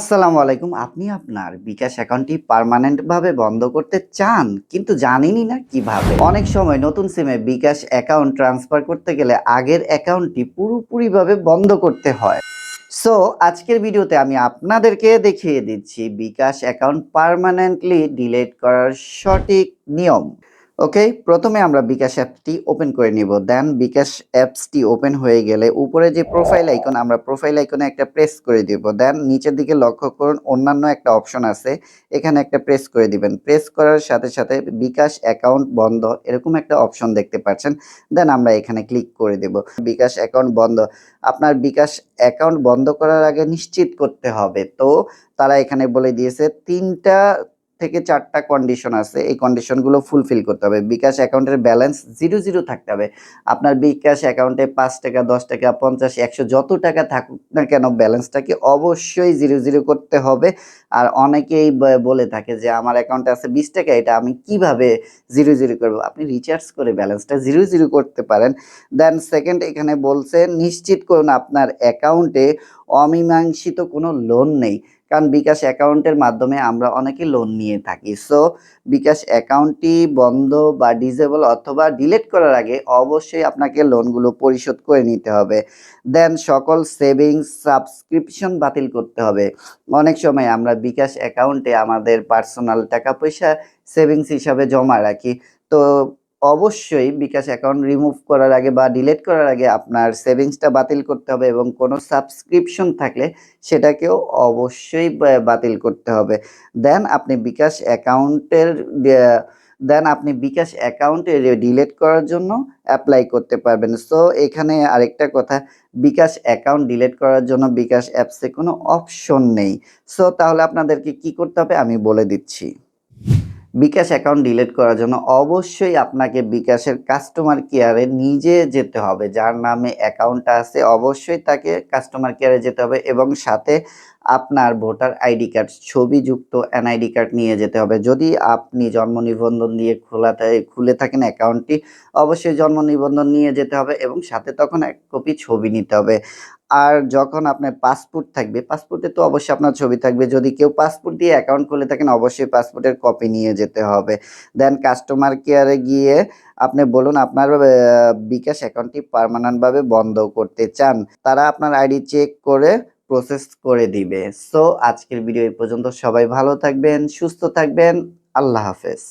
আসসালামু আলাইকুম। আপনি আপনার বিকাশ অ্যাকাউন্টটি পার্মানেন্ট ভাবে বন্ধ করতে চান, কিন্তু জানেনই না কিভাবে। অনেক সময় নতুন সিমে বিকাশ অ্যাকাউন্ট ট্রান্সফার করতে গেলে আগের অ্যাকাউন্টটি পুরোপুরিভাবে বন্ধ করতে হয়। সো আজকের ভিডিওতে আমি আপনাদেরকে দেখিয়ে দিচ্ছি বিকাশ অ্যাকাউন্ট পার্মানেন্টলি ডিলিট করার সঠিক নিয়ম। ওকে, প্রথমে আমরা বিকাশ অ্যাপটি ওপেন করে নিব। দেন বিকাশ অ্যাপসটি ওপেন হয়ে গেলে উপরে যে প্রোফাইল আইকন, আমরা প্রোফাইল আইকনে একটা প্রেস করে দিব। দেন নিচের দিকে লক্ষ্য করুন, অন্যান্য একটা অপশন আছে, এখানে একটা প্রেস করে দিবেন। প্রেস করার সাথে সাথে বিকাশ অ্যাকাউন্ট বন্ধ এরকম একটা অপশন দেখতে পাচ্ছেন। দেন আমরা এখানে ক্লিক করে দেব। বিকাশ অ্যাকাউন্ট বন্ধ। আপনার বিকাশ অ্যাকাউন্ট বন্ধ করার আগে নিশ্চিত করতে হবে। তো তারা এখানে বলে দিয়েছে ৩টা থেকে ৪টা কন্ডিশন আছে। এই কন্ডিশনগুলো ফুলফিল করতে হবে। বিকাশ অ্যাকাউন্টের ব্যালেন্স 0 থাকতে হবে। আপনার বিকাশ অ্যাকাউন্টে ৳৫, ৳১০, ৳৫০, ৳১০০ যত টাকা থাকুক না কেন ব্যালেন্সটাকে অবশ্যই 0 করতে হবে। আর অনেকেই বলে থাকে যে আমার অ্যাকাউন্টে আছে ৳২০, এটা আমি কিভাবে 0 করব? আপনি রিচার্জ করে ব্যালেন্সটা 0 করতে পারেন। দেন সেকেন্ড এখানে বলছে নিশ্চিত করুন আপনার অ্যাকাউন্টে অমীমাংসিত কোনো লোন নেই। কারণ বিকাশ অ্যাকাউন্টের মাধ্যমে আমরা অনেকে লোন নিয়ে থাকি। সো বিকাশ অ্যাকাউন্টটি বন্ধ বা ডিসেবল অথবা ডিলিট করার আগে অবশ্যই আপনাকে লোনগুলো পরিশোধ করে নিতে হবে। দেন সকল সেভিংস, সাবস্ক্রিপশন বাতিল করতে হবে। অনেক সময় আমরা বিকাশ অ্যাকাউন্টে আমাদের পার্সোনাল টাকা-পয়সা সেভিংস হিসাবে জমা রাখি। তো অবশ্যই বিকাশ অ্যাকাউন্ট রিমুভ করার আগে বা ডিলিট করার আগে আপনার সেভিংসটা বাতিল করতে হবে এবং কোনো সাবস্ক্রিপশন থাকলে সেটাকেও অবশ্যই বাতিল করতে হবে। দেন আপনি বিকাশ অ্যাকাউন্টের দ্যা দেন আপনি বিকাশ অ্যাকাউন্টে ডিলিট করার জন্য এপ্লাই করতে পারবেন। সো এখানে আরেকটা কথা, বিকাশ অ্যাকাউন্ট ডিলিট করার জন্য বিকাশ অ্যাপসে কোনো অপশন নেই। সো তাহলে আপনাদেরকে কি করতে হবে আমি বলে দিচ্ছি। বিকাশ অ্যাকাউন্ট ডিলিট করার জন্য অবশ্যই আপনাকে বিকাশের কাস্টমার কেয়ারে নিজে যেতে হবে। যার নামে অ্যাকাউন্টটা আছে অবশ্যই তাকে কাস্টমার কেয়ারে যেতে হবে এবং সাথে আপনার ভোটার আইডি কার্ড ছবিযুক্ত এনআইডি কার্ড নিয়ে যেতে হবে। যদি আপনি জন্ম নিবন্ধন দিয়ে খুলে থাকেন অ্যাকাউন্টটি, অবশ্যই জন্ম নিবন্ধন নিয়ে যেতে হবে এবং সাথে তখন ১ কপি ছবি নিতে হবে। আর যখন আপনার পাসপোর্ট থাকবে, পাসপোর্টে তো অবশ্যই আপনার ছবি থাকবে। যদি কেউ পাসপোর্ট দিয়ে অ্যাকাউন্ট খুলে থাকেন অবশ্যই পাসপোর্টের কপি নিয়ে যেতে হবে। দেন কাস্টমার কেয়ারে গিয়ে আপনি বলুন আপনার বিকাশ অ্যাকাউন্টটি পার্মানেন্ট ভাবে বন্ধ করতে চান। তারা আপনার আইডি চেক করে প্রসেস করে দিবে। সো আজকের ভিডিও এই পর্যন্ত। সবাই ভালো থাকবেন, সুস্থ থাকবেন। আল্লাহ হাফেজ।